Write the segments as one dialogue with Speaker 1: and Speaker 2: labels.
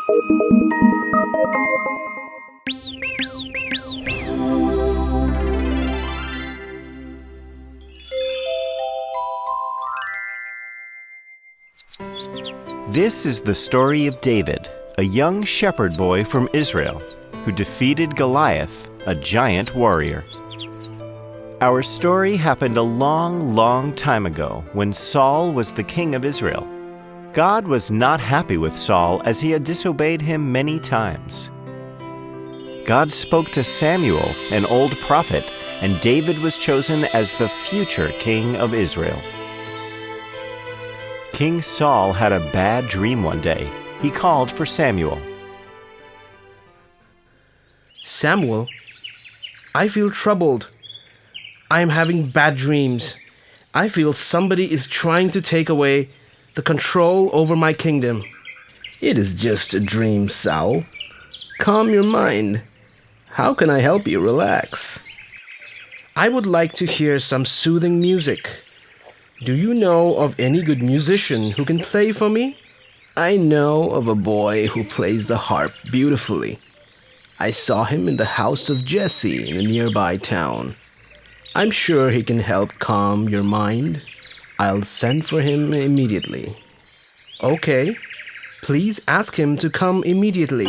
Speaker 1: This is the story of David, a young shepherd boy from Israel who defeated Goliath, a giant warrior. Our story happened a long, long time ago when Saul was the king of Israel. God was not happy with Saul as he had disobeyed him many times. God spoke to Samuel, an old prophet, and David was chosen as the future king of Israel. King Saul had a bad dream one day. He called for Samuel.
Speaker 2: Samuel, I feel troubled. I am having bad dreams. I feel somebody is trying to take away the control over my kingdom.
Speaker 3: It is just a dream, Saul. Calm your mind. How can I help you relax?
Speaker 2: I would like to hear some soothing music. Do you know of any good musician who can play for me?
Speaker 3: I know of a boy who plays the harp beautifully. I saw him in the house of Jesse in a nearby town. I'm sure he can help calm your mind. I'll send for him immediately.
Speaker 2: Okay. Please ask him to come immediately.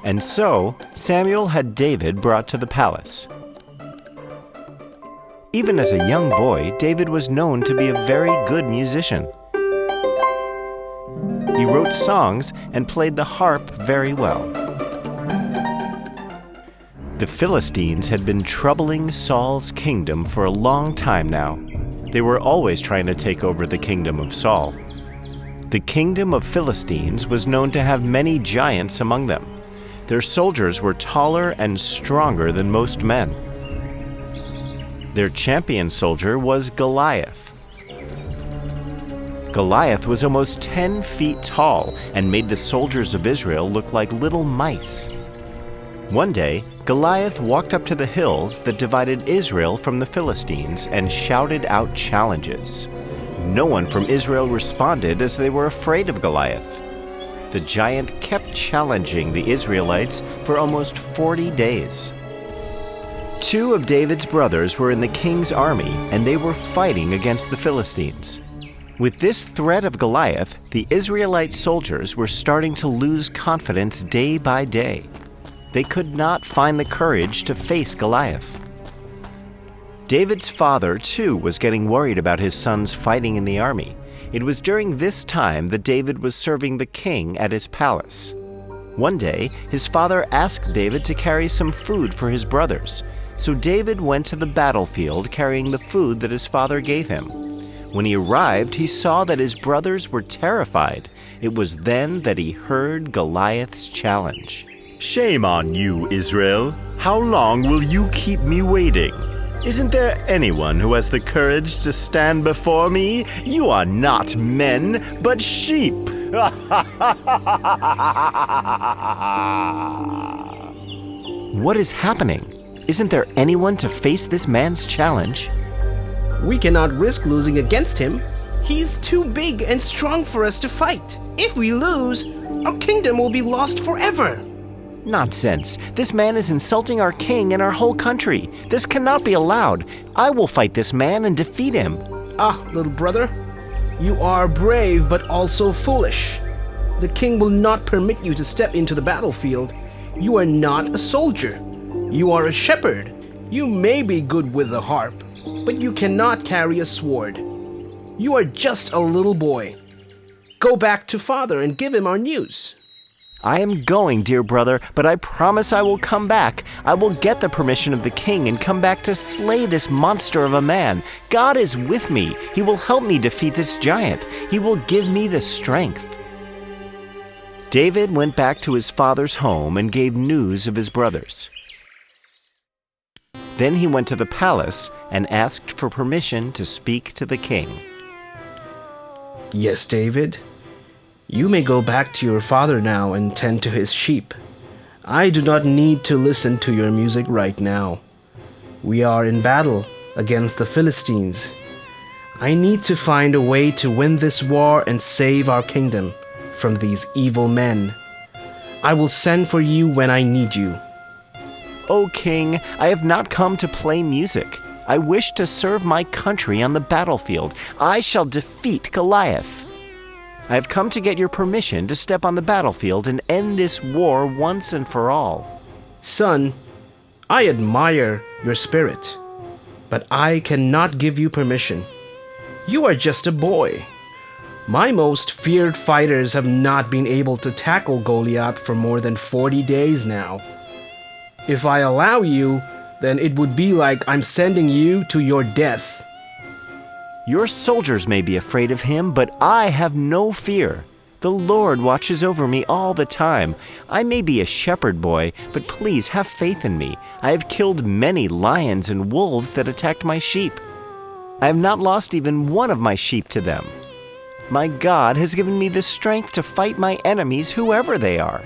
Speaker 1: And so Samuel had David brought to the palace. Even as a young boy, David was known to be a very good musician. He wrote songs and played the harp very well. The Philistines had been troubling Saul's kingdom for a long time now. They were always trying to take over the kingdom of Saul. The kingdom of Philistines was known to have many giants among them. Their soldiers were taller and stronger than most men. Their champion soldier was Goliath. Goliath was almost 10 feet tall and made the soldiers of Israel look like little mice. One day, Goliath walked up to the hills that divided Israel from the Philistines and shouted out challenges. No one from Israel responded as they were afraid of Goliath. The giant kept challenging the Israelites for almost 40 days. 2 of David's brothers were in the king's army, and they were fighting against the Philistines. With this threat of Goliath, the Israelite soldiers were starting to lose confidence day by day. They could not find the courage to face Goliath. David's father, too, was getting worried about his sons fighting in the army. It was during this time that David was serving the king at his palace. One day, his father asked David to carry some food for his brothers. So David went to the battlefield carrying the food that his father gave him. When he arrived, he saw that his brothers were terrified. It was then that he heard Goliath's challenge.
Speaker 4: "Shame on you, Israel! How long will you keep me waiting? Isn't there anyone who has the courage to stand before me? You are not men, but sheep!"
Speaker 1: What is happening? Isn't there anyone to face this man's challenge?
Speaker 2: We cannot risk losing against him. He's too big and strong for us to fight. If we lose, our kingdom will be lost forever.
Speaker 1: Nonsense. This man is insulting our king and our whole country. This cannot be allowed. I will fight this man and defeat him.
Speaker 2: Ah, little brother, you are brave but also foolish. The king will not permit you to step into the battlefield. You are not a soldier. You are a shepherd. You may be good with the harp, but you cannot carry a sword. You are just a little boy. Go back to father and give him our news.
Speaker 1: I am going, dear brother, but I promise I will come back. I will get the permission of the king and come back to slay this monster of a man. God is with me. He will help me defeat this giant. He will give me the strength. David went back to his father's home and gave news of his brothers. Then he went to the palace and asked for permission to speak to the king.
Speaker 2: Yes, David. You may go back to your father now and tend to his sheep. I do not need to listen to your music right now. We are in battle against the Philistines. I need to find a way to win this war and save our kingdom from these evil men. I will send for you when I need you."
Speaker 1: O king, I have not come to play music. I wish to serve my country on the battlefield. I shall defeat Goliath. I have come to get your permission to step on the battlefield and end this war once and for all.
Speaker 2: "Son, I admire your spirit, but I cannot give you permission. You are just a boy. My most feared fighters have not been able to tackle Goliath for more than 40 days now. If I allow you, then it would be like I'm sending you to your death."
Speaker 1: Your soldiers may be afraid of him, but I have no fear. The Lord watches over me all the time. I may be a shepherd boy, but please have faith in me. I have killed many lions and wolves that attacked my sheep. I have not lost even one of my sheep to them. My God has given me the strength to fight my enemies, whoever they are.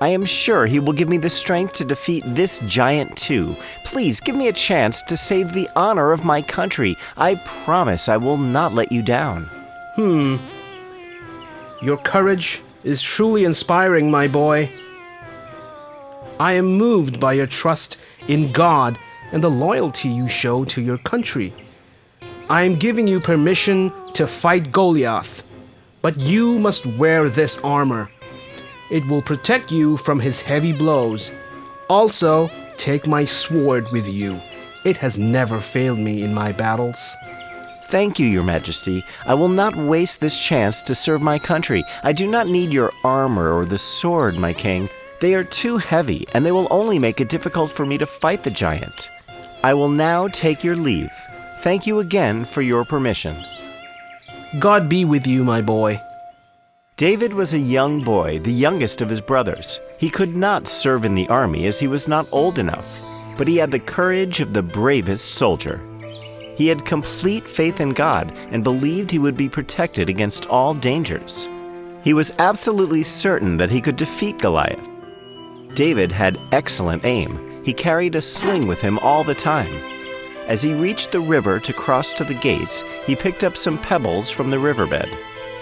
Speaker 1: I am sure He will give me the strength to defeat this giant too. Please give me a chance to save the honor of my country. I promise I will not let you down.
Speaker 2: Your courage is truly inspiring, my boy. I am moved by your trust in God and the loyalty you show to your country. I am giving you permission to fight Goliath, but you must wear this armor. It will protect you from his heavy blows. Also, take my sword with you. It has never failed me in my battles.
Speaker 1: Thank you, Your Majesty. I will not waste this chance to serve my country. I do not need your armor or the sword, my king. They are too heavy, and they will only make it difficult for me to fight the giant. I will now take your leave. Thank you again for your permission.
Speaker 2: God be with you, my boy.
Speaker 1: David was a young boy, the youngest of his brothers. He could not serve in the army as he was not old enough, but he had the courage of the bravest soldier. He had complete faith in God and believed he would be protected against all dangers. He was absolutely certain that he could defeat Goliath. David had excellent aim. He carried a sling with him all the time. As he reached the river to cross to the gates, he picked up some pebbles from the riverbed.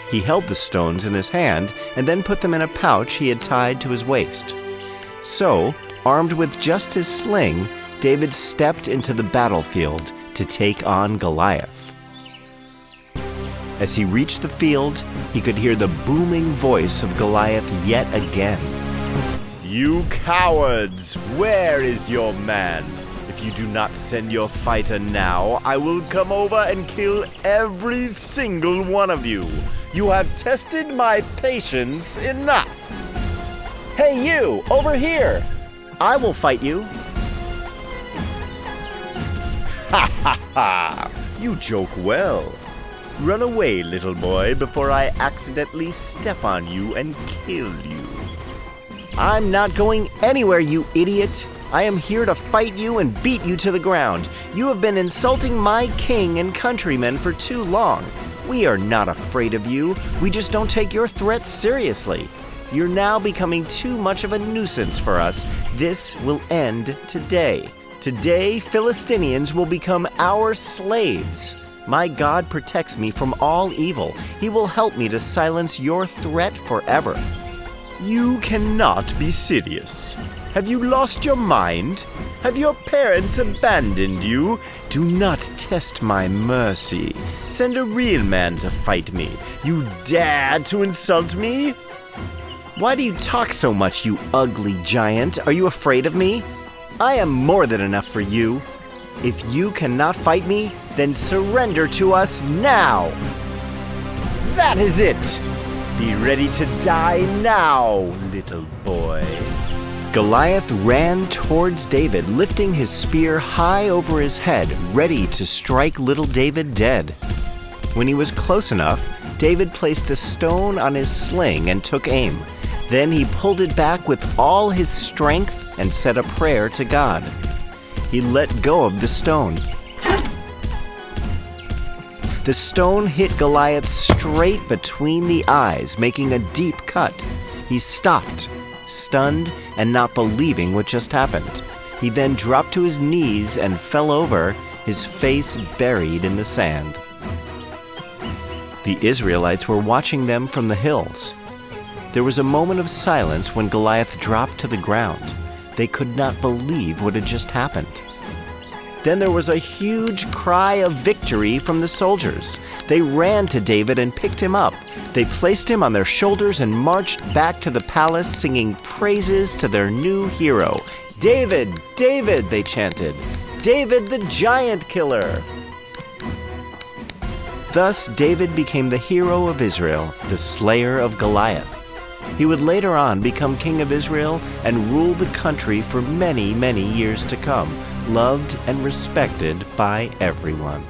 Speaker 1: He held the stones in his hand and then put them in a pouch he had tied to his waist. So, armed with just his sling, David stepped into the battlefield to take on Goliath. As he reached the field, he could hear the booming voice of Goliath yet again.
Speaker 4: You cowards! Where is your man? If you do not send your fighter now, I will come over and kill every single one of you. You have tested my patience enough.
Speaker 1: Hey you, over here! I will fight you.
Speaker 4: Ha ha ha! You joke well. Run away, little boy, before I accidentally step on you and kill you.
Speaker 1: I'm not going anywhere, you idiot. I am here to fight you and beat you to the ground. You have been insulting my king and countrymen for too long. We are not afraid of you. We just don't take your threats seriously. You're now becoming too much of a nuisance for us. This will end today. Today, Philistinians will become our slaves. My God protects me from all evil. He will help me to silence your threat forever.
Speaker 4: You cannot be serious. Have you lost your mind? Have your parents abandoned you? Do not test my mercy. Send a real man to fight me. You dare to insult me?
Speaker 1: Why do you talk so much, you ugly giant? Are you afraid of me? I am more than enough for you. If you cannot fight me, then surrender to us now.
Speaker 4: That is it. Be ready to die now, little boy.
Speaker 1: Goliath ran towards David, lifting his spear high over his head, ready to strike little David dead. When he was close enough, David placed a stone on his sling and took aim. Then he pulled it back with all his strength and said a prayer to God. He let go of the stone. The stone hit Goliath straight between the eyes, making a deep cut. He stopped, stunned and not believing what just happened. He then dropped to his knees and fell over, his face buried in the sand. The Israelites were watching them from the hills. There was a moment of silence when Goliath dropped to the ground. They could not believe what had just happened. Then there was a huge cry of victory from the soldiers. They ran to David and picked him up. They placed him on their shoulders and marched back to the palace singing praises to their new hero. "David, David," they chanted. "David the giant killer." Thus, David became the hero of Israel, the slayer of Goliath. He would later on become king of Israel and rule the country for many, many years to come, loved and respected by everyone.